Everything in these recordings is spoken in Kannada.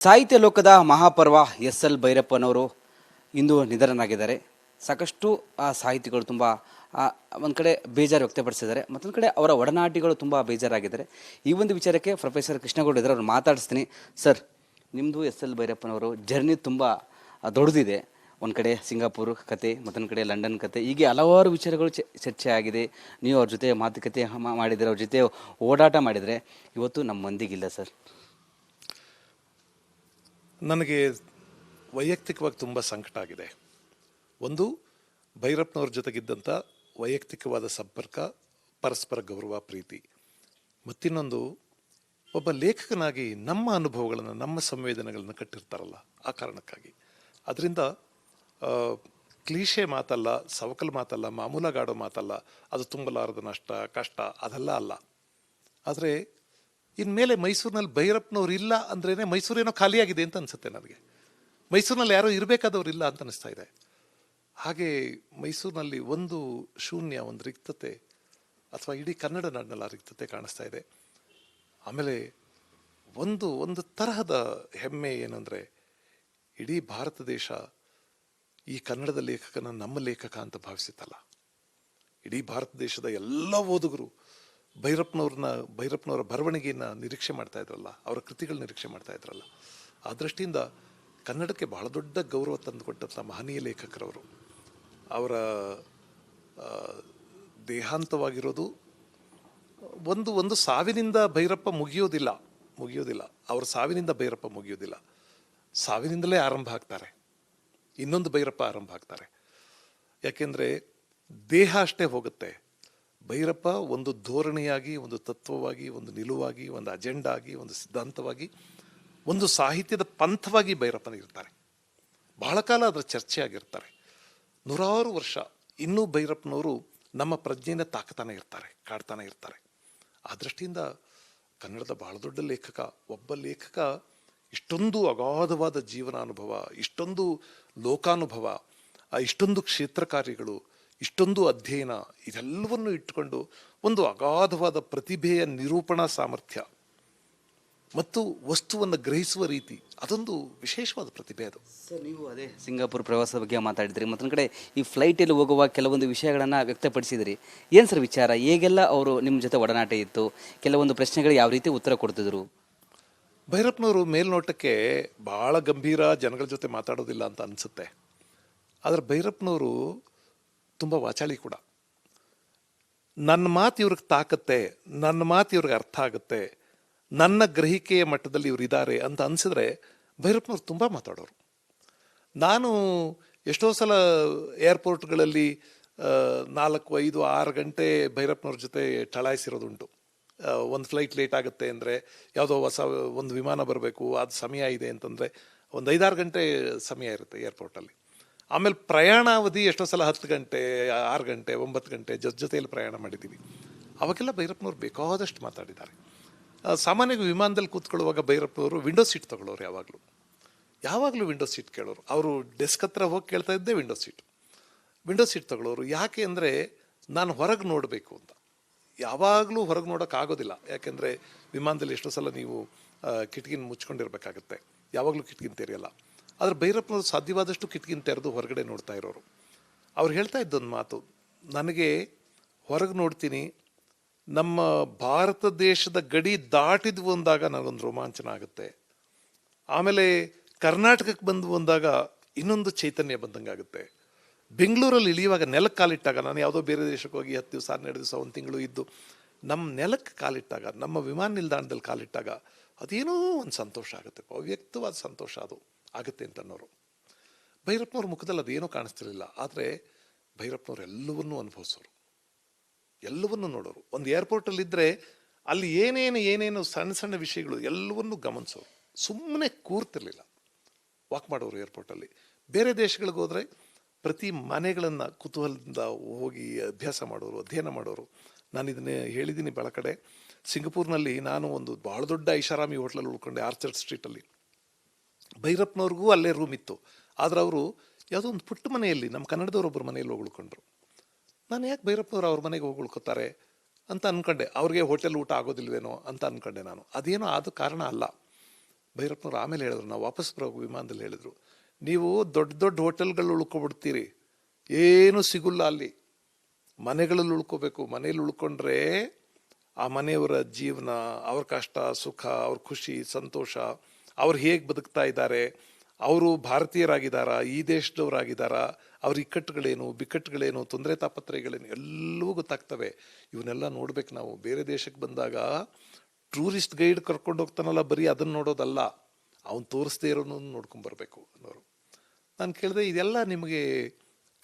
ಸಾಹಿತ್ಯ ಲೋಕದ ಮಹಾಪರ್ವ ಎಸ್ ಎಲ್ ಭೈರಪ್ಪನವರು ಇಂದು ನಿಧನರಾಗಿದ್ದಾರೆ. ಸಾಕಷ್ಟು ಸಾಹಿತಿಗಳು ತುಂಬ ಒಂದು ಕಡೆ ಬೇಜಾರು ವ್ಯಕ್ತಪಡಿಸಿದ್ದಾರೆ, ಮತ್ತೊಂದು ಕಡೆ ಅವರ ಒಡನಾಟಿಗಳು ತುಂಬ ಬೇಜಾರಾಗಿದ್ದಾರೆ. ಈ ಒಂದು ವಿಚಾರಕ್ಕೆ ಪ್ರೊಫೆಸರ್ ಕೃಷ್ಣಗೌಡ ಇದ್ದಾರೆ, ಅವ್ರು ಮಾತಾಡಿಸ್ತೀನಿ. ಸರ್, ನಿಮ್ಮದು ಎಸ್ ಎಲ್ ಭೈರಪ್ಪನವರು ಜರ್ನಿ ತುಂಬ ದೊಡ್ಡದಿದೆ. ಒಂದು ಕಡೆ ಸಿಂಗಾಪುರ್ ಕತೆ, ಮತ್ತೊಂದು ಕಡೆ ಲಂಡನ್ ಕತೆ, ಹೀಗೆ ಹಲವಾರು ವಿಚಾರಗಳು ಚರ್ಚೆ ಆಗಿದೆ. ನೀವು ಅವ್ರ ಜೊತೆ ಮಾತುಕತೆ ಮಾಡಿದರೆ, ಅವ್ರ ಜೊತೆ ಓಡಾಟ ಮಾಡಿದರೆ, ಇವತ್ತು ನಮ್ಮ ಮಂದಿಗಿಲ್ಲ ಸರ್. ನನಗೆ ವೈಯಕ್ತಿಕವಾಗಿ ತುಂಬ ಸಂಕಟ ಆಗಿದೆ. ಒಂದು, ಭೈರಪ್ಪನವ್ರ ಜೊತೆಗಿದ್ದಂಥ ವೈಯಕ್ತಿಕವಾದ ಸಂಪರ್ಕ, ಪರಸ್ಪರ ಗೌರವ, ಪ್ರೀತಿ. ಮತ್ತಿನ್ನೊಂದು, ಒಬ್ಬ ಲೇಖಕನಾಗಿ ನಮ್ಮ ಅನುಭವಗಳನ್ನು, ನಮ್ಮ ಸಂವೇದನೆಗಳನ್ನು ಕಟ್ಟಿರ್ತಾರಲ್ಲ, ಆ ಕಾರಣಕ್ಕಾಗಿ. ಅದರಿಂದ ಕ್ಲೀಶೆ ಮಾತಲ್ಲ, ಸವಕಲ್ ಮಾತಲ್ಲ, ಮಾಮೂಲಾಗಾಡೋ ಮಾತಲ್ಲ, ಅದು ತುಂಬಲಾರದ ನಷ್ಟ, ಕಷ್ಟ, ಅದೆಲ್ಲ ಅಲ್ಲ. ಆದರೆ ಇನ್ಮೇಲೆ ಮೈಸೂರಿನಲ್ಲಿ ಭೈರಪ್ಪನವ್ರು ಇಲ್ಲ ಅಂದ್ರೇ ಮೈಸೂರೇನೋ ಖಾಲಿಯಾಗಿದೆ ಅಂತ ಅನಿಸುತ್ತೆ ನನಗೆ. ಮೈಸೂರಿನಲ್ಲಿ ಯಾರೋ ಇರಬೇಕಾದವ್ರು ಇಲ್ಲ ಅಂತ ಅನಿಸ್ತಾ ಇದೆ. ಹಾಗೆ ಮೈಸೂರಿನಲ್ಲಿ ಒಂದು ಶೂನ್ಯ, ಒಂದು ರಿಕ್ತತೆ, ಅಥವಾ ಇಡೀ ಕನ್ನಡ ನಾಡಿನಲ್ಲಿ ಆ ರಿಕ್ತತೆ ಕಾಣಿಸ್ತಾ ಇದೆ. ಆಮೇಲೆ ಒಂದು ತರಹದ ಹೆಮ್ಮೆ ಏನಂದರೆ, ಇಡೀ ಭಾರತ ದೇಶ ಈ ಕನ್ನಡದ ಲೇಖಕನ ನಮ್ಮ ಲೇಖಕ ಅಂತ ಭಾವಿಸಿತ್ತಲ್ಲ. ಇಡೀ ಭಾರತ ದೇಶದ ಎಲ್ಲ ಓದುಗರು ಭೈರಪ್ಪನವರ ಬರವಣಿಗೆಯನ್ನು ನಿರೀಕ್ಷೆ ಮಾಡ್ತಾ ಇದ್ರಲ್ಲ, ಅವರ ಕೃತಿಗಳ ನಿರೀಕ್ಷೆ ಮಾಡ್ತಾ ಇದ್ರಲ್ಲ. ಆ ದೃಷ್ಟಿಯಿಂದ ಕನ್ನಡಕ್ಕೆ ಬಹಳ ದೊಡ್ಡ ಗೌರವ ತಂದುಕೊಟ್ಟಂಥ ಮಹನೀಯ ಲೇಖಕರವರು. ಅವರ ದೇಹಾಂತವಾಗಿರೋದು ಒಂದು ಸಾವಿನಿಂದ ಭೈರಪ್ಪ ಮುಗಿಯೋದಿಲ್ಲ. ಅವರ ಸಾವಿನಿಂದ ಭೈರಪ್ಪ ಮುಗಿಯೋದಿಲ್ಲ, ಸಾವಿನಿಂದಲೇ ಆರಂಭ ಆಗ್ತಾರೆ. ಇನ್ನೊಂದು ಭೈರಪ್ಪ ಆರಂಭ ಆಗ್ತಾರೆ. ಯಾಕೆಂದರೆ ದೇಹ ಅಷ್ಟೇ ಹೋಗುತ್ತೆ. ಭೈರಪ್ಪ ಒಂದು ಧೋರಣೆಯಾಗಿ, ಒಂದು ತತ್ವವಾಗಿ, ಒಂದು ನಿಲುವಾಗಿ, ಒಂದು ಅಜೆಂಡಾ ಆಗಿ, ಒಂದು ಸಿದ್ಧಾಂತವಾಗಿ, ಒಂದು ಸಾಹಿತ್ಯದ ಪಂಥವಾಗಿ ಭೈರಪ್ಪನಿರ್ತಾರೆ. ಬಹಳ ಕಾಲ ಅದರ ಚರ್ಚೆ ಆಗಿರ್ತಾರೆ. 100 ವರ್ಷ ಇನ್ನೂ ಭೈರಪ್ಪನವರು ನಮ್ಮ ಪ್ರಜ್ಞೆಯನ್ನು ತಾಕತಾನೆ ಇರ್ತಾರೆ, ಕಾಡ್ತಾನೆ ಇರ್ತಾರೆ. ಆ ದೃಷ್ಟಿಯಿಂದ ಕನ್ನಡದ ಬಹಳ ದೊಡ್ಡ ಲೇಖಕ, ಒಬ್ಬ ಲೇಖಕ ಇಷ್ಟೊಂದು ಅಗಾಧವಾದ ಜೀವನಾನುಭವ, ಇಷ್ಟೊಂದು ಲೋಕಾನುಭವ, ಇಷ್ಟೊಂದು ಕ್ಷೇತ್ರ ಕಾರ್ಯಗಳು, ಇಷ್ಟೊಂದು ಅಧ್ಯಯನ, ಇದೆಲ್ಲವನ್ನು ಇಟ್ಟುಕೊಂಡು ಒಂದು ಅಗಾಧವಾದ ಪ್ರತಿಭೆಯ ನಿರೂಪಣಾ ಸಾಮರ್ಥ್ಯ ಮತ್ತು ವಸ್ತುವನ್ನು ಗ್ರಹಿಸುವ ರೀತಿ, ಅದೊಂದು ವಿಶೇಷವಾದ ಪ್ರತಿಭೆ ಅದು. ಸರ್, ನೀವು ಅದೇ ಸಿಂಗಾಪುರ್ ಪ್ರವಾಸದ ಬಗ್ಗೆ ಮಾತಾಡಿದ್ರಿ, ಮತ್ತೊಂದು ಕಡೆ ಈ ಫ್ಲೈಟಲ್ಲಿ ಹೋಗುವ ಕೆಲವೊಂದು ವಿಷಯಗಳನ್ನು ವ್ಯಕ್ತಪಡಿಸಿದ್ರಿ. ಏನು ಸರ್ ವಿಚಾರ? ಹೇಗೆಲ್ಲ ಅವರು ನಿಮ್ಮ ಜೊತೆ ಒಡನಾಟ ಇತ್ತು? ಕೆಲವೊಂದು ಪ್ರಶ್ನೆಗಳು ಯಾವ ರೀತಿ ಉತ್ತರ ಕೊಡ್ತಿದ್ರು? ಭೈರಪ್ಪನವರು ಮೇಲ್ನೋಟಕ್ಕೆ ಬಹಳ ಗಂಭೀರ, ಜನಗಳ ಜೊತೆ ಮಾತಾಡೋದಿಲ್ಲ ಅಂತ ಅನಿಸುತ್ತೆ. ಆದರೆ ಭೈರಪ್ಪನವರು ತುಂಬ ವಾಚಾಳಿ ಕೂಡ. ನನ್ನ ಮಾತು ಇವ್ರಿಗೆ ತಾಕತ್ತೆ, ನನ್ನ ಮಾತು ಇವ್ರಿಗೆ ಅರ್ಥ ಆಗುತ್ತೆ, ನನ್ನ ಗ್ರಹಿಕೆಯ ಮಟ್ಟದಲ್ಲಿ ಇವ್ರು ಇದ್ದಾರೆ ಅಂತ ಅನಿಸಿದ್ರೆ ಭೈರಪ್ಪನವ್ರು ತುಂಬ ಮಾತಾಡೋರು. ನಾನು ಎಷ್ಟೋ ಸಲ ಏರ್ಪೋರ್ಟ್ಗಳಲ್ಲಿ 4, 5, 6 ಗಂಟೆ ಭೈರಪ್ಪನವ್ರ ಜೊತೆ ಠಳಾಯಿಸಿರೋದುಂಟು. ಒಂದು ಫ್ಲೈಟ್ ಲೇಟ್ ಆಗುತ್ತೆ ಅಂದರೆ, ಯಾವುದೋ ಒಂದು ವಿಮಾನ ಬರಬೇಕು, ಅದು ಸಮಯ ಇದೆ ಅಂತಂದರೆ ಒಂದು 5-6 ಗಂಟೆ ಸಮಯ ಇರುತ್ತೆ ಏರ್ಪೋರ್ಟಲ್ಲಿ. ಆಮೇಲೆ ಪ್ರಯಾಣಾವಧಿ ಎಷ್ಟೋ ಸಲ 10 ಗಂಟೆ, 6 ಗಂಟೆ, 9 ಗಂಟೆ ಜೊತೆಯಲ್ಲಿ ಪ್ರಯಾಣ ಮಾಡಿದ್ದೀವಿ. ಅವಾಗೆಲ್ಲ ಭೈರಪ್ಪನವ್ರು ಬೇಕಾದಷ್ಟು ಮಾತಾಡಿದ್ದಾರೆ. ಸಾಮಾನ್ಯವಾಗಿ ವಿಮಾನದಲ್ಲಿ ಕೂತ್ಕೊಳ್ಳುವಾಗ ಭೈರಪ್ಪನವರು ವಿಂಡೋ ಸೀಟ್ ತಗೊಳ್ಳೋರು. ಯಾವಾಗಲೂ ವಿಂಡೋ ಸೀಟ್ ಕೇಳೋರು. ಅವರು ಡೆಸ್ಕ್ ಹತ್ರ ಹೋಗಿ ಕೇಳ್ತಾ ಇದ್ದೆ ವಿಂಡೋ ಸೀಟ್ ತಗೊಳ್ಳೋರು. ಯಾಕೆ ಅಂದರೆ, ನಾನು ಹೊರಗೆ ನೋಡಬೇಕು ಅಂತ. ಯಾವಾಗಲೂ ಹೊರಗೆ ನೋಡೋಕ್ಕಾಗೋದಿಲ್ಲ. ಯಾಕೆಂದರೆ ವಿಮಾನದಲ್ಲಿ ಎಷ್ಟೋ ಸಲ ನೀವು ಕಿಟಕಿನ ಮುಚ್ಕೊಂಡಿರ್ಬೇಕಾಗತ್ತೆ, ಯಾವಾಗಲೂ ಕಿಟಕಿನ ತೆರೆಯಲ್ಲ. ಆದರೆ ಭೈರಪ್ಪನವರು ಸಾಧ್ಯವಾದಷ್ಟು ಕಿಟಕಿನ ತೆರೆದು ಹೊರಗಡೆ ನೋಡ್ತಾ ಇರೋರು. ಅವ್ರು ಹೇಳ್ತಾ ಇದ್ದೊಂದು ಮಾತು, ನನಗೆ ಹೊರಗೆ ನೋಡ್ತೀನಿ, ನಮ್ಮ ಭಾರತ ದೇಶದ ಗಡಿ ದಾಟಿದ್ವು ಅಂದಾಗ ನನಗೊಂದು ರೋಮಾಂಚನ ಆಗುತ್ತೆ. ಆಮೇಲೆ ಕರ್ನಾಟಕಕ್ಕೆ ಬಂದು ಅಂದಾಗ ಇನ್ನೊಂದು ಚೈತನ್ಯ ಬಂದಂಗಾಗುತ್ತೆ. ಬೆಂಗಳೂರಲ್ಲಿ ಇಳಿಯುವಾಗ ನೆಲಕ್ಕೆ ಕಾಲಿಟ್ಟಾಗ, ನಾನು ಯಾವುದೋ ಬೇರೆ ದೇಶಕ್ಕೆ ಹೋಗಿ 10 ದಿವಸ, 12 ದಿವಸ, 1 ತಿಂಗಳು ಇದ್ದು ನಮ್ಮ ನೆಲಕ್ಕೆ ಕಾಲಿಟ್ಟಾಗ, ನಮ್ಮ ವಿಮಾನ ನಿಲ್ದಾಣದಲ್ಲಿ ಕಾಲಿಟ್ಟಾಗ ಅದೇನೋ ಒಂದು ಸಂತೋಷ ಆಗುತ್ತೆ, ಅವ್ಯಕ್ತವಾದ ಸಂತೋಷ ಅದು ಆಗುತ್ತೆ ಅಂತನ್ನೋರು. ಭೈರಪ್ಪನವ್ರ ಮುಖದಲ್ಲಿ ಅದೇನೋ ಕಾಣಿಸ್ತಿರಲಿಲ್ಲ. ಆದರೆ ಭೈರಪ್ಪನವ್ರು ಎಲ್ಲವನ್ನೂ ಅನುಭವಿಸೋರು, ಎಲ್ಲವನ್ನೂ ನೋಡೋರು. ಒಂದು ಏರ್ಪೋರ್ಟಲ್ಲಿದ್ದರೆ ಅಲ್ಲಿ ಏನೇನು ಸಣ್ಣ ವಿಷಯಗಳು ಎಲ್ಲವನ್ನೂ ಗಮನಿಸೋರು. ಸುಮ್ಮನೆ ಕೂರ್ತಿರ್ಲಿಲ್ಲ, ವಾಕ್ ಮಾಡೋರು ಏರ್ಪೋರ್ಟಲ್ಲಿ. ಬೇರೆ ದೇಶಗಳಿಗೆ ಹೋದರೆ ಪ್ರತಿ ಮನೆಗಳನ್ನು ಕುತೂಹಲದಿಂದ ಹೋಗಿ ಅಭ್ಯಾಸ ಮಾಡೋರು, ಅಧ್ಯಯನ ಮಾಡೋರು. ನಾನು ಇದನ್ನೇ ಹೇಳಿದ್ದೀನಿ ಭಾಳ ಕಡೆ. ಸಿಂಗಪೂರ್ನಲ್ಲಿ ನಾನು ಒಂದು ಭಾಳ ದೊಡ್ಡ ಐಷಾರಾಮಿ ಹೋಟ್ಲಲ್ಲಿ ಉಳ್ಕೊಂಡೆ, ಆರ್ಚರ್ಡ್ ಸ್ಟ್ರೀಟಲ್ಲಿ. ಭೈರಪ್ಪನವ್ರಿಗೂ ಅಲ್ಲೇ ರೂಮ್ ಇತ್ತು. ಆದರೆ ಅವರು ಯಾವುದೋ ಒಂದು ಪುಟ್ಟ ಮನೆಯಲ್ಲಿ, ನಮ್ಮ ಕನ್ನಡದವರೊಬ್ಬರು ಮನೆಯಲ್ಲಿ ಹೋಗಿ ಉಳ್ಕೊಂಡ್ರು. ನಾನು ಯಾಕೆ ಭೈರಪ್ಪನವ್ರು ಅವ್ರ ಮನೆಗೆ ಹೋಗಿ ಉಳ್ಕೋತಾರೆ ಅಂತ ಅಂದ್ಕೊಂಡೆ. ಅವ್ರಿಗೆ ಹೋಟೆಲ್ ಊಟ ಆಗೋದಿಲ್ವೇನೋ ಅಂತ ಅಂದ್ಕೊಂಡೆ ನಾನು. ಅದೇನೋ ಆದ ಕಾರಣ ಅಲ್ಲ. ಭೈರಪ್ಪನವ್ರು ಆಮೇಲೆ ಹೇಳಿದ್ರು, ನಾವು ವಾಪಸ್ ಬರೋ ವಿಮಾನದಲ್ಲಿ ಹೇಳಿದ್ರು, ನೀವು ದೊಡ್ಡ ದೊಡ್ಡ ಹೋಟೆಲ್ಗಳು ಉಳ್ಕೊಬಿಡ್ತೀರಿ, ಏನೂ ಸಿಗುಲ್ಲ ಅಲ್ಲಿ, ಮನೆಗಳಲ್ಲಿ ಉಳ್ಕೋಬೇಕು. ಮನೇಲಿ ಉಳ್ಕೊಂಡ್ರೆ ಆ ಮನೆಯವರ ಜೀವನ, ಅವ್ರ ಕಷ್ಟ ಸುಖ, ಅವ್ರ ಖುಷಿ ಸಂತೋಷ, ಅವ್ರು ಹೇಗೆ ಬದುಕ್ತಾ ಇದ್ದಾರೆ, ಅವರು ಭಾರತೀಯರಾಗಿದ್ದಾರಾ, ಈ ದೇಶದವರಾಗಿದ್ದಾರಾ, ಅವ್ರ ಇಕ್ಕಟ್ಟುಗಳೇನು ಬಿಕ್ಕಟ್ಟುಗಳೇನು ತೊಂದರೆ ತಾಪತ್ರಯಗಳೇನು ಎಲ್ಲವೂ ಗೊತ್ತಾಗ್ತವೆ. ಇವನ್ನೆಲ್ಲ ನೋಡ್ಬೇಕು ನಾವು. ಬೇರೆ ದೇಶಕ್ಕೆ ಬಂದಾಗ ಟೂರಿಸ್ಟ್ ಗೈಡ್ ಕರ್ಕೊಂಡು ಹೋಗ್ತಾನಲ್ಲ, ಬರೀ ಅದನ್ನು ನೋಡೋದಲ್ಲ, ಅವನು ತೋರಿಸ್ದೇ ಇರೋನು ನೋಡ್ಕೊಂಬರ್ಬೇಕು ಅನ್ನೋರು. ನಾನು ಕೇಳಿದೆ, ಇದೆಲ್ಲ ನಿಮಗೆ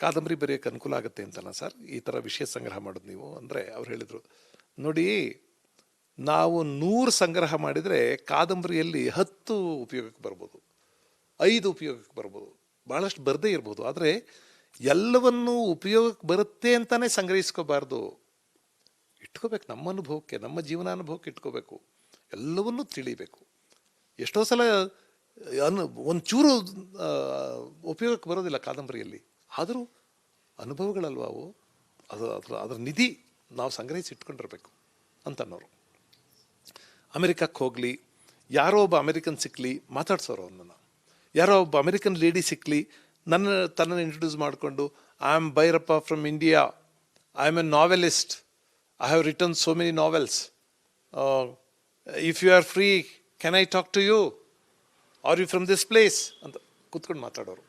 ಕಾದಂಬರಿ ಬರೆಯೋಕ್ಕೆ ಅನುಕೂಲ ಆಗುತ್ತೆ ಅಂತಲ್ಲ ಸರ್, ಈ ಥರ ವಿಷಯ ಸಂಗ್ರಹ ಮಾಡೋದು ನೀವು ಅಂದರೆ? ಅವ್ರು ಹೇಳಿದರು, ನೋಡಿ, ನಾವು 100 ಸಂಗ್ರಹ ಮಾಡಿದರೆ ಕಾದಂಬರಿಯಲ್ಲಿ 10 ಉಪಯೋಗಕ್ಕೆ ಬರ್ಬೋದು, 5 ಉಪಯೋಗಕ್ಕೆ ಬರ್ಬೋದು, ಭಾಳಷ್ಟು ಬರದೇ ಇರ್ಬೋದು. ಆದರೆ ಎಲ್ಲವನ್ನೂ ಉಪಯೋಗಕ್ಕೆ ಬರುತ್ತೆ ಅಂತಲೇ ಸಂಗ್ರಹಿಸ್ಕೋಬಾರ್ದು, ಇಟ್ಕೋಬೇಕು. ನಮ್ಮ ಅನುಭವಕ್ಕೆ, ನಮ್ಮ ಜೀವನಾನುಭವಕ್ಕೆ ಇಟ್ಕೋಬೇಕು, ಎಲ್ಲವನ್ನೂ ತಿಳಿಬೇಕು. ಎಷ್ಟೋ ಸಲ ಒಂಚೂರು ಉಪಯೋಗಕ್ಕೆ ಬರೋದಿಲ್ಲ ಕಾದಂಬರಿಯಲ್ಲಿ, ಆದರೂ ಅನುಭವಗಳಲ್ವ ಅವು, ಅದರ ನಿಧಿ ನಾವು ಸಂಗ್ರಹಿಸಿ ಇಟ್ಕೊಂಡಿರ್ಬೇಕು ಅಂತನ್ನೋರು. ಅಮೆರಿಕಕ್ಕೆ ಹೋಗಲಿ, ಯಾರೋ ಒಬ್ಬ ಅಮೆರಿಕನ್ ಸಿಕ್ಕಲಿ, ಮಾತಾಡ್ಸೋರು ಅವನನ್ನು. ಯಾರೋ ಒಬ್ಬ ಅಮೆರಿಕನ್ ಲೇಡಿ ಸಿಕ್ಕಲಿ, ತನ್ನನ್ನು ಇಂಟ್ರೊಡ್ಯೂಸ್ ಮಾಡಿಕೊಂಡು, I am Bhyrappa from India, I am a novelist, I have written so many novels, if you are free can I talk to you, are you from this place ಅಂತ ಕೂತ್ಕೊಂಡು ಮಾತಾಡೋರು.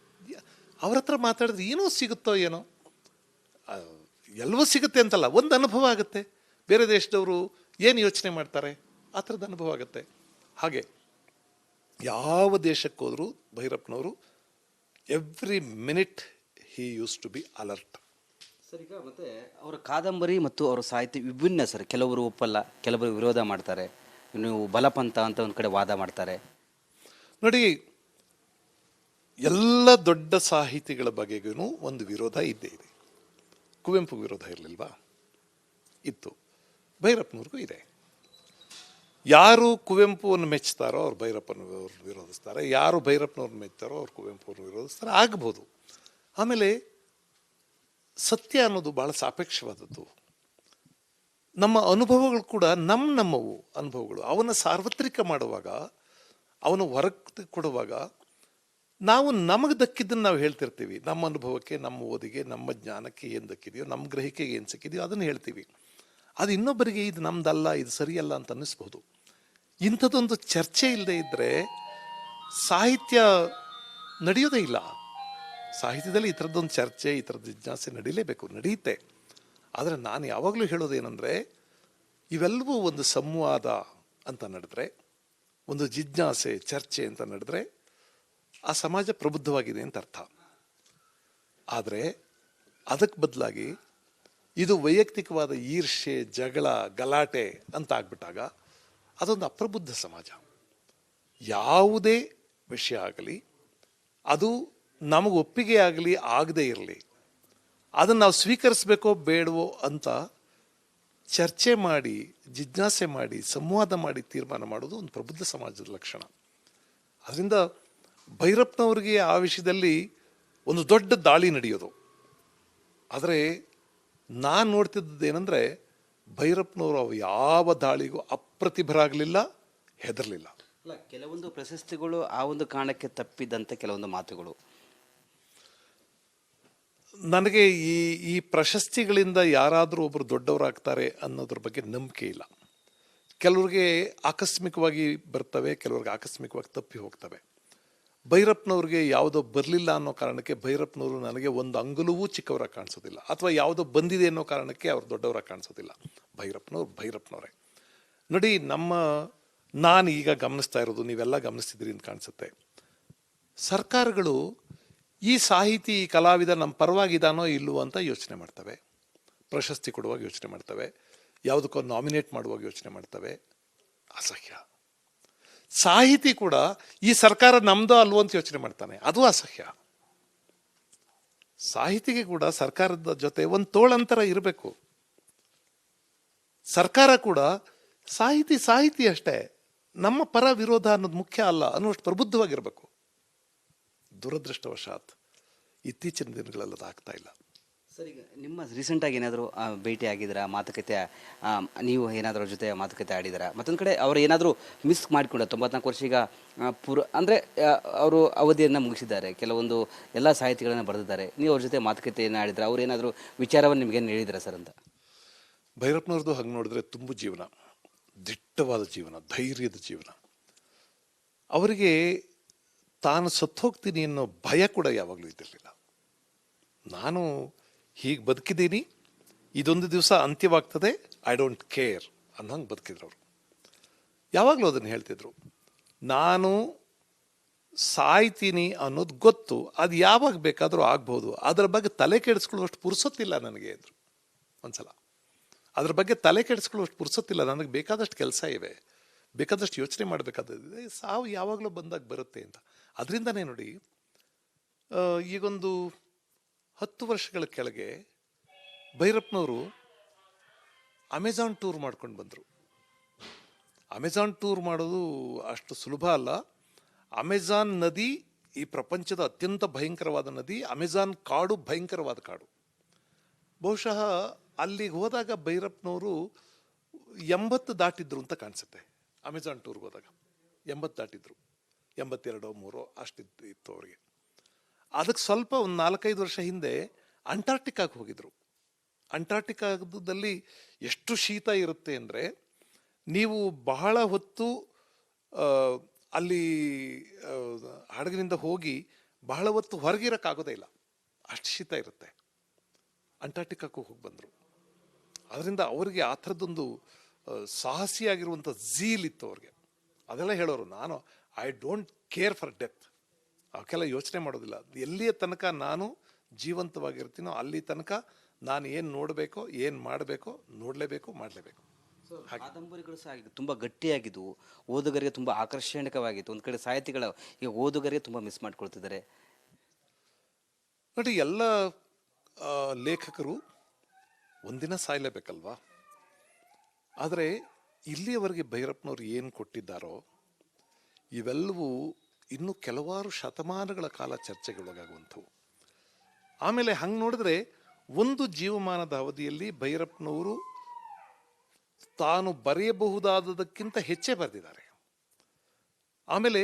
ಅವ್ರ ಹತ್ರ ಮಾತಾಡಿದ್ರೆ ಏನೋ ಸಿಗುತ್ತೋ ಏನೋ, ಎಲ್ಲವೂ ಸಿಗುತ್ತೆ ಅಂತಲ್ಲ, ಒಂದು ಅನುಭವ ಆಗುತ್ತೆ. ಬೇರೆ ದೇಶದವರು ಏನು ಯೋಚನೆ ಮಾಡ್ತಾರೆ, ಆ ಥರದ ಅನುಭವ ಆಗುತ್ತೆ. ಹಾಗೆ ಯಾವ ದೇಶಕ್ಕೆ ಹೋದರೂ ಭೈರಪ್ಪನವರು every minute he used to be alert. Sir, ಈಗ ಮತ್ತೆ ಅವರ ಕಾದಂಬರಿ ಮತ್ತು ಅವರ ಸಾಹಿತ್ಯ ವಿಭಿನ್ನ ಸರ್. ಕೆಲವರು ಒಪ್ಪಲ್ಲ, ಕೆಲವರು ವಿರೋಧ ಮಾಡ್ತಾರೆ, ನೀವು ಬಲಪಂಥ ಅಂತ ಒಂದು ಕಡೆ ವಾದ ಮಾಡ್ತಾರೆ. ನೋಡಿ, ಎಲ್ಲ ದೊಡ್ಡ ಸಾಹಿತಿಗಳ ಬಗೆಗೂ ಒಂದು ವಿರೋಧ ಇದ್ದೇ ಇದೆ. ಕುವೆಂಪು ವಿರೋಧ ಇರಲಿಲ್ವಾ? ಇತ್ತು. ಭೈರಪ್ಪನವ್ರಿಗೂ ಇದೆ. ಯಾರು ಕುವೆಂಪುವನ್ನು ಮೆಚ್ಚುತ್ತಾರೋ ಅವ್ರು ಭೈರಪ್ಪನವ್ರನ್ನ ವಿರೋಧಿಸ್ತಾರೆ, ಯಾರು ಭೈರಪ್ಪನವ್ರನ್ನ ಮೆಚ್ತಾರೋ ಅವ್ರು ಕುವೆಂಪುವ್ರನ್ನ ವಿರೋಧಿಸ್ತಾರೆ. ಆಗ್ಬೋದು. ಆಮೇಲೆ ಸತ್ಯ ಅನ್ನೋದು ಭಾಳ ಸಾಪೇಕ್ಷವಾದದ್ದು. ನಮ್ಮ ಅನುಭವಗಳು ಕೂಡ ನಮ್ಮವು ಅನುಭವಗಳು. ಅವನ್ನ ಸಾರ್ವತ್ರಿಕ ಮಾಡುವಾಗ, ಅವನು ಹೊರಗೆ ಕೊಡುವಾಗ, ನಾವು ನಮಗೆ ದಕ್ಕಿದ್ದನ್ನು ನಾವು ಹೇಳ್ತಿರ್ತೀವಿ. ನಮ್ಮ ಅನುಭವಕ್ಕೆ, ನಮ್ಮ ಓದಿಗೆ, ನಮ್ಮ ಜ್ಞಾನಕ್ಕೆ ಏನು ದಕ್ಕಿದೆಯೋ, ನಮ್ಮ ಗ್ರಹಿಕೆಗೆ ಏನು ಸಿಕ್ಕಿದೆಯೋ ಅದನ್ನು ಹೇಳ್ತೀವಿ. ಅದು ಇನ್ನೊಬ್ಬರಿಗೆ ಇದು ನಮ್ದಲ್ಲ, ಇದು ಸರಿಯಲ್ಲ ಅಂತ ಅನ್ನಿಸ್ಬೋದು. ಇಂಥದ್ದೊಂದು ಚರ್ಚೆ ಇಲ್ಲದೆ ಇದ್ದರೆ ಸಾಹಿತ್ಯ ನಡೆಯೋದೇ ಇಲ್ಲ. ಸಾಹಿತ್ಯದಲ್ಲಿ ಈ ಥರದ್ದೊಂದು ಚರ್ಚೆ, ಈ ಥರದ ಜಿಜ್ಞಾಸೆ ನಡೀಲೇಬೇಕು, ನಡೆಯುತ್ತೆ. ಆದರೆ ನಾನು ಯಾವಾಗಲೂ ಹೇಳೋದೇನೆಂದರೆ, ಇವೆಲ್ಲವೂ ಒಂದು ಸಂವಾದ ಅಂತ ನಡೆದ್ರೆ, ಒಂದು ಜಿಜ್ಞಾಸೆ ಚರ್ಚೆ ಅಂತ ನಡೆದ್ರೆ ಆ ಸಮಾಜ ಪ್ರಬುದ್ಧವಾಗಿದೆ ಅಂತ ಅರ್ಥ. ಆದರೆ ಅದಕ್ಕೆ ಬದಲಾಗಿ ಇದು ವೈಯಕ್ತಿಕವಾದ ಈರ್ಷೆ, ಜಗಳ, ಗಲಾಟೆ ಅಂತ ಆಗ್ಬಿಟ್ಟಾಗ ಅದೊಂದು ಅಪ್ರಬುದ್ಧ ಸಮಾಜ. ಯಾವುದೇ ವಿಷಯ ಆಗಲಿ, ಅದು ನಮಗೆ ಒಪ್ಪಿಗೆ ಆಗಲಿ ಆಗದೇ ಇರಲಿ, ಅದನ್ನು ನಾವು ಸ್ವೀಕರಿಸಬೇಕೋ ಬೇಡವೋ ಅಂತ ಚರ್ಚೆ ಮಾಡಿ, ಜಿಜ್ಞಾಸೆ ಮಾಡಿ, ಸಂವಾದ ಮಾಡಿ ತೀರ್ಮಾನ ಮಾಡೋದು ಒಂದು ಪ್ರಬುದ್ಧ ಸಮಾಜದ ಲಕ್ಷಣ. ಅದರಿಂದ ಭೈರಪ್ಪನವ್ರಿಗೆ ಆ ವಿಷಯದಲ್ಲಿ ಒಂದು ದೊಡ್ಡ ದಾಳಿ ನಡೆಯೋದು. ಆದರೆ ನಾನು ನೋಡ್ತಿದ್ದೇನೆಂದರೆ, ಭೈರಪ್ಪನವರು ಅವು ಯಾವ ದಾಳಿಗೂ ಅಪ್ರತಿಭರಾಗಲಿಲ್ಲ, ಹೆದರಲಿಲ್ಲ. ಅಲ್ಲ, ಕೆಲವೊಂದು ಪ್ರಶಸ್ತಿಗಳು ಆ ಒಂದು ಕಾರಣಕ್ಕೆ ತಪ್ಪಿದಂತೆ ಕೆಲವೊಂದು ಮಾತುಗಳು. ನನಗೆ ಈ ಪ್ರಶಸ್ತಿಗಳಿಂದ ಯಾರಾದರೂ ಒಬ್ಬರು ದೊಡ್ಡವರಾಗ್ತಾರೆ ಅನ್ನೋದ್ರ ಬಗ್ಗೆ ನಂಬಿಕೆ ಇಲ್ಲ. ಕೆಲವ್ರಿಗೆ ಆಕಸ್ಮಿಕವಾಗಿ ಬರ್ತವೆ, ಕೆಲವ್ರಿಗೆ ಆಕಸ್ಮಿಕವಾಗಿ ತಪ್ಪಿ ಹೋಗ್ತವೆ. ಭೈರಪ್ಪನವ್ರಿಗೆ ಯಾವುದೋ ಬರಲಿಲ್ಲ ಅನ್ನೋ ಕಾರಣಕ್ಕೆ ಭೈರಪ್ಪನವರು ನನಗೆ ಒಂದು ಅಂಗುಲವೂ ಚಿಕ್ಕವರಾಗಿ ಕಾಣಿಸೋದಿಲ್ಲ, ಅಥವಾ ಯಾವುದೋ ಬಂದಿದೆ ಅನ್ನೋ ಕಾರಣಕ್ಕೆ ಅವ್ರು ದೊಡ್ಡವರಾಗಿ ಕಾಣಿಸೋದಿಲ್ಲ. ಭೈರಪ್ಪನವರೇ. ನೋಡಿ, ನಾನು ಈಗ ಗಮನಿಸ್ತಾ ಇರೋದು, ನೀವೆಲ್ಲ ಗಮನಿಸ್ತಿದ್ದೀರಿ ಅಂತ ಕಾಣಿಸುತ್ತೆ, ಸರ್ಕಾರಗಳು ಈ ಸಾಹಿತಿ, ಈ ಕಲಾವಿದ ನಮ್ಮ ಪರವಾಗಿದ್ದಾನೋ ಇಲ್ಲವೋ ಅಂತ ಯೋಚನೆ ಮಾಡ್ತವೆ. ಪ್ರಶಸ್ತಿ ಕೊಡುವಾಗ ಯೋಚನೆ ಮಾಡ್ತವೆ, ಯಾವುದಕ್ಕೋ ನಾಮಿನೇಟ್ ಮಾಡುವಾಗ ಯೋಚನೆ ಮಾಡ್ತವೆ. ಅಸಹ್ಯ. ಸಾಹಿತಿ ಕೂಡ ಈ ಸರ್ಕಾರ ನಮ್ದೋ ಅಲ್ವೋ ಅಂತ ಯೋಚನೆ ಮಾಡ್ತಾನೆ, ಅದು ಅಸಹ್ಯ. ಸಾಹಿತಿಗೆ ಕೂಡ ಸರ್ಕಾರದ ಜೊತೆ ಒಂದು ತೋಳಂತರ ಇರಬೇಕು. ಸರ್ಕಾರ ಕೂಡ ಸಾಹಿತಿ ಅಷ್ಟೇ, ನಮ್ಮ ಪರ ವಿರೋಧ ಅನ್ನೋದು ಮುಖ್ಯ ಅಲ್ಲ ಅನ್ನೋಷ್ಟು ಪ್ರಬುದ್ಧವಾಗಿರಬೇಕು. ದುರದೃಷ್ಟವಶಾತ್ ಇತ್ತೀಚಿನ ದಿನಗಳಲ್ಲಿ ಆಗ್ತಾ ಇಲ್ಲ. ಸರ್, ಈಗ ನಿಮ್ಮ ರೀಸೆಂಟಾಗಿ ಏನಾದರೂ ಭೇಟಿ ಆಗಿದ್ದೀರಾ, ಮಾತುಕತೆ ನೀವು ಏನಾದರೂ ಅವ್ರ ಜೊತೆ ಮಾತುಕತೆ ಆಡಿದ್ದೀರಾ? ಮತ್ತೊಂದು ಕಡೆ ಅವ್ರು ಏನಾದರೂ ಮಿಸ್ ಮಾಡಿಕೊಂಡ 94 ವರ್ಷ ಈಗ ಅಂದರೆ ಅವರು ಅವಧಿಯನ್ನು ಮುಗಿಸಿದ್ದಾರೆ, ಕೆಲವೊಂದು ಎಲ್ಲ ಸಾಹಿತಿಗಳನ್ನು ಬರೆದಿದ್ದಾರೆ. ನೀವು ಅವ್ರ ಜೊತೆ ಮಾತುಕತೆಯನ್ನು ಆಡಿದ್ರೆ ಅವ್ರು ಏನಾದರೂ ವಿಚಾರವನ್ನು ನಿಮಗೇನು ಹೇಳಿದ್ರ ಸರ್ ಅಂತ? ಭೈರಪ್ಪನವ್ರದ್ದು ಹಂಗೆ ನೋಡಿದ್ರೆ ತುಂಬು ಜೀವನ, ದಿಟ್ಟವಾದ ಜೀವನ, ಧೈರ್ಯದ ಜೀವನ. ಅವರಿಗೆ ತಾನು ಸತ್ತೋಗ್ತೀನಿ ಅನ್ನೋ ಭಯ ಕೂಡ ಯಾವಾಗಲೂ ಇದ್ದಿರಲಿಲ್ಲ. ನಾನು ಹೀಗೆ ಬದುಕಿದ್ದೀನಿ, ಇದೊಂದು ದಿವಸ ಅಂತ್ಯವಾಗ್ತದೆ, ಐ ಡೋಂಟ್ ಕೇರ್ ಅನ್ನೋಂಗೆ ಬದುಕಿದ್ರು ಅವರು. ಯಾವಾಗಲೂ ಅದನ್ನು ಹೇಳ್ತಿದ್ರು, ನಾನು ಸಾಯ್ತೀನಿ ಅನ್ನೋದು ಗೊತ್ತು, ಅದು ಯಾವಾಗ ಬೇಕಾದರೂ ಆಗ್ಬೋದು, ಅದರ ಬಗ್ಗೆ ತಲೆ ಕೆಡಿಸ್ಕೊಳ್ಳುವಷ್ಟು ಪುರ್ಸೊತ್ತಿಲ್ಲ ನನಗೆ ಅಂದರು ಒಂದ್ಸಲ. ಅದ್ರ ಬಗ್ಗೆ ತಲೆ ಕೆಡಿಸ್ಕೊಳ್ಳುವಷ್ಟು ಪುರ್ಸೊತ್ತಿಲ್ಲ, ನನಗೆ ಬೇಕಾದಷ್ಟು ಕೆಲಸ ಇವೆ, ಬೇಕಾದಷ್ಟು ಯೋಚನೆ ಮಾಡಬೇಕಾದ್ರೆ ಸಾವು ಯಾವಾಗಲೂ ಬಂದಾಗ ಬರುತ್ತೆ ಅಂತ. ಅದರಿಂದನೇ ನೋಡಿ, ಈಗೊಂದು 10 ವರ್ಷಗಳ ಕೆಳಗೆ ಭೈರಪ್ಪನವರು ಅಮೆಜಾನ್ ಟೂರ್ ಮಾಡ್ಕೊಂಡು ಬಂದರು. ಅಮೆಜಾನ್ ಟೂರ್ ಮಾಡೋದು ಅಷ್ಟು ಸುಲಭ ಅಲ್ಲ. ಅಮೆಜಾನ್ ನದಿ ಈ ಪ್ರಪಂಚದ ಅತ್ಯಂತ ಭಯಂಕರವಾದ ನದಿ. ಅಮೆಜಾನ್ ಕಾಡು ಭಯಂಕರವಾದ ಕಾಡು. ಬಹುಶಃ ಅಲ್ಲಿಗೆ ಹೋದಾಗ ಭೈರಪ್ಪನವರು 80 ದಾಟಿದ್ರು ಅಂತ ಕಾಣಿಸುತ್ತೆ. ಅಮೆಜಾನ್ ಟೂರ್ಗೆ ಹೋದಾಗ 80 ದಾಟಿದ್ರು, 82 3 ಅಷ್ಟಿತ್ತು ಅವರಿಗೆ. ಅದಕ್ಕೆ ಸ್ವಲ್ಪ ಒಂದು 4-5 ವರ್ಷ ಹಿಂದೆ ಅಂಟಾರ್ಟಿಕಾಗೆ ಹೋಗಿದ್ರು. ಅಂಟಾರ್ಟಿಕಾದಲ್ಲಿ ಎಷ್ಟು ಶೀತ ಇರುತ್ತೆ ಅಂದರೆ, ನೀವು ಬಹಳ ಹೊತ್ತು ಅಲ್ಲಿ ಹಡಗಿನಿಂದ ಹೋಗಿ ಬಹಳ ಹೊತ್ತು ಹೊರಗಿರೋಕ್ಕಾಗೋದೇ ಇಲ್ಲ, ಅಷ್ಟು ಶೀತ ಇರುತ್ತೆ. ಅಂಟಾರ್ಟಿಕಾಕ್ಕೂ ಹೋಗಿ ಬಂದರು. ಅದರಿಂದ ಅವರಿಗೆ ಆ ಥರದ್ದೊಂದು ಸಾಹಸಿಯಾಗಿರುವಂಥ ಝೀಲ್ ಇತ್ತು ಅವ್ರಿಗೆ. ಅದೆಲ್ಲ ಹೇಳೋರು, ನಾನು I don't care for death, ಅವಕ್ಕೆಲ್ಲ ಯೋಚನೆ ಮಾಡೋದಿಲ್ಲ. ಎಲ್ಲಿಯ ತನಕ ನಾನು ಜೀವಂತವಾಗಿರ್ತೀನೋ ಅಲ್ಲಿ ತನಕ ನಾನು ಏನು ನೋಡಬೇಕೋ, ಏನು ಮಾಡಬೇಕೋ, ನೋಡಲೇಬೇಕು, ಮಾಡಲೇಬೇಕು. ಕಾದಂಬರಿಗಳು ಸಹ ತುಂಬ ಗಟ್ಟಿಯಾಗಿದ್ದವು, ಓದುಗರಿಗೆ ತುಂಬ ಆಕರ್ಷಣೀಯವಾಗಿತ್ತು. ಒಂದು ಕಡೆ ಸಾಹಿತಿಗಳು ಈಗ ಓದುಗರಿಗೆ ತುಂಬ ಮಿಸ್ ಮಾಡ್ಕೊಳ್ತಿದ್ದಾರೆ. ನೋಡಿ, ಎಲ್ಲ ಲೇಖಕರು ಒಂದಿನ ಸಾಯಲೇಬೇಕಲ್ವಾ? ಆದರೆ ಇಲ್ಲಿಯವರೆಗೆ ಭೈರಪ್ಪನವ್ರು ಏನು ಕೊಟ್ಟಿದ್ದಾರೋ ಇವೆಲ್ಲವೂ ಇನ್ನೂ ಕೆಲವಾರು ಶತಮಾನಗಳ ಕಾಲ ಚರ್ಚೆಗೊಳಗಾಗುವಂಥವು. ಆಮೇಲೆ ಹಂಗೆ ನೋಡಿದ್ರೆ ಒಂದು ಜೀವಮಾನದ ಅವಧಿಯಲ್ಲಿ ಭೈರಪ್ಪನವರು ತಾನು ಬರೆಯಬಹುದಾದದಕ್ಕಿಂತ ಹೆಚ್ಚೇ ಬರೆದಿದ್ದಾರೆ. ಆಮೇಲೆ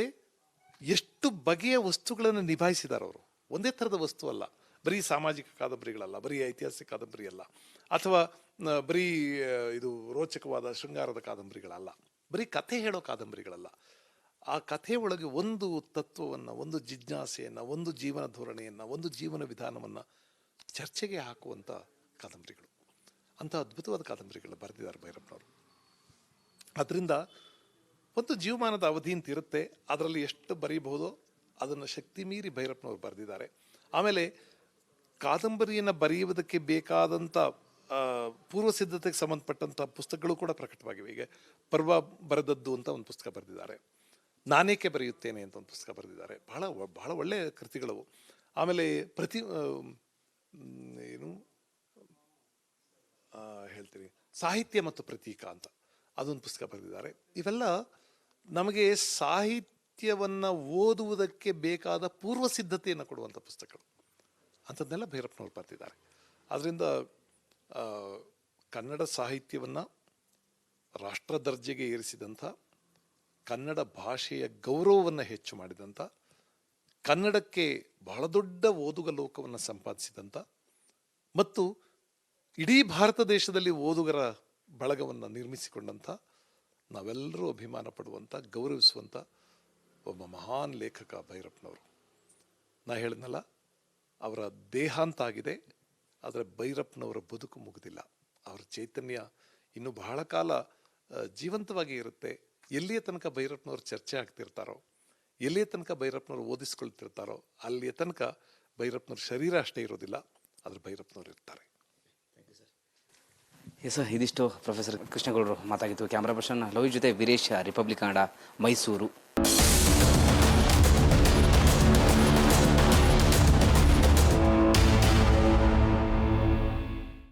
ಎಷ್ಟು ಬಗೆಯ ವಸ್ತುಗಳನ್ನು ನಿಭಾಯಿಸಿದ್ದಾರೆ ಅವರು. ಒಂದೇ ಥರದ ವಸ್ತು ಅಲ್ಲ, ಬರೀ ಸಾಮಾಜಿಕ ಕಾದಂಬರಿಗಳಲ್ಲ, ಬರೀ ಐತಿಹಾಸಿಕ ಕಾದಂಬರಿ ಅಲ್ಲ, ಅಥವಾ ಬರೀ ಇದು ರೋಚಕವಾದ ಶೃಂಗಾರದ ಕಾದಂಬರಿಗಳಲ್ಲ, ಬರೀ ಕಥೆ ಹೇಳೋ ಕಾದಂಬರಿಗಳಲ್ಲ. ಆ ಕಥೆ ಒಳಗೆ ಒಂದು ತತ್ವವನ್ನು, ಒಂದು ಜಿಜ್ಞಾಸೆಯನ್ನು, ಒಂದು ಜೀವನ ಧೋರಣೆಯನ್ನು, ಒಂದು ಜೀವನ ವಿಧಾನವನ್ನು ಚರ್ಚೆಗೆ ಹಾಕುವಂಥ ಕಾದಂಬರಿಗಳು. ಅಂಥ ಅದ್ಭುತವಾದ ಕಾದಂಬರಿಗಳು ಬರೆದಿದ್ದಾರೆ ಭೈರಪ್ಪನವರು. ಅದರಿಂದ ಒಂದು ಜೀವಮಾನದ ಅವಧಿ ಅಂತ ಇರುತ್ತೆ, ಅದರಲ್ಲಿ ಎಷ್ಟು ಬರೀಬಹುದೋ ಅದನ್ನು ಶಕ್ತಿ ಮೀರಿ ಭೈರಪ್ಪನವರು ಬರೆದಿದ್ದಾರೆ. ಆಮೇಲೆ ಕಾದಂಬರಿಯನ್ನು ಬರೆಯುವುದಕ್ಕೆ ಬೇಕಾದಂಥ ಪೂರ್ವ ಸಿದ್ಧತೆಗೆ ಸಂಬಂಧಪಟ್ಟಂಥ ಪುಸ್ತಕಗಳು ಕೂಡ ಪ್ರಕಟವಾಗಿವೆ. ಈಗ ಪರ್ವ ಬರೆದದ್ದು ಅಂತ ಒಂದು ಪುಸ್ತಕ ಬರೆದಿದ್ದಾರೆ, ನಾನೇಕೆ ಬರೆಯುತ್ತೇನೆ ಅಂತ ಒಂದು ಪುಸ್ತಕ ಬರೆದಿದ್ದಾರೆ. ಬಹಳ ಒಳ್ಳೆಯ ಕೃತಿಗಳು. ಆಮೇಲೆ ಹೇಳ್ತೀನಿ, ಸಾಹಿತ್ಯ ಮತ್ತು ಪ್ರತೀಕ ಅಂತ ಅದೊಂದು ಪುಸ್ತಕ ಬರೆದಿದ್ದಾರೆ. ಇವೆಲ್ಲ ನಮಗೆ ಸಾಹಿತ್ಯವನ್ನು ಓದುವುದಕ್ಕೆ ಬೇಕಾದ ಪೂರ್ವ ಸಿದ್ಧತೆಯನ್ನು ಕೊಡುವಂಥ ಪುಸ್ತಕಗಳು. ಅಂಥದ್ದನ್ನೆಲ್ಲ ಭೈರಪ್ಪನವ್ರು ಬರೆದಿದ್ದಾರೆ. ಅದರಿಂದ ಕನ್ನಡ ಸಾಹಿತ್ಯವನ್ನು ರಾಷ್ಟ್ರ ದರ್ಜೆಗೆ ಏರಿಸಿದಂಥ, ಕನ್ನಡ ಭಾಷೆಯ ಗೌರವವನ್ನು ಹೆಚ್ಚು ಮಾಡಿದಂಥ, ಕನ್ನಡಕ್ಕೆ ಬಹಳ ದೊಡ್ಡ ಓದುಗ ಲೋಕವನ್ನು ಸಂಪಾದಿಸಿದಂಥ ಮತ್ತು ಇಡೀ ಭಾರತ ದೇಶದಲ್ಲಿ ಓದುಗರ ಬಳಗವನ್ನು ನಿರ್ಮಿಸಿಕೊಂಡಂಥ, ನಾವೆಲ್ಲರೂ ಅಭಿಮಾನ ಪಡುವಂಥ, ಗೌರವಿಸುವಂಥ ಒಬ್ಬ ಮಹಾನ್ ಲೇಖಕ ಭೈರಪ್ಪನವರು. ನಾ ಹೇಳಿದ್ನಲ್ಲ, ಅವರ ದೇಹಾಂತ ಆಗಿದೆ, ಆದರೆ ಭೈರಪ್ಪನವರ ಬದುಕು ಮುಗಿದಿಲ್ಲ. ಅವರ ಚೈತನ್ಯ ಇನ್ನೂ ಬಹಳ ಕಾಲ ಜೀವಂತವಾಗಿ ಇರುತ್ತೆ. ಎಲ್ಲಿಯ ತನಕ ಭೈರಪ್ಪನವ್ರು ಚರ್ಚೆ ಆಗ್ತಿರ್ತಾರೋ, ಎಲ್ಲಿಯ ತನಕ ಭೈರಪ್ಪನವ್ರು ಓದಿಸ್ಕೊಳ್ತಿರ್ತಾರೋ, ಅಲ್ಲಿಯ ತನಕ ಭೈರಪ್ಪನವ್ರ ಶರೀರ ಅಷ್ಟೇ ಇರೋದಿಲ್ಲ, ಆದರೆ ಭೈರಪ್ಪನವ್ರು ಇರ್ತಾರೆ. ಎಸ್ ಸರ್, ಇದಿಷ್ಟು ಪ್ರೊಫೆಸರ್ ಕೃಷ್ಣಗೌಡರು ಮಾತಾಗಿತ್ತು. ಕ್ಯಾಮ್ರಾ ಪರ್ಸನ್ ಲೋಹಿತ್ ಜೊತೆ ವೀರೇಶ್, ರಿಪಬ್ಲಿಕ್ ಕನ್ನಡ, ಮೈಸೂರು.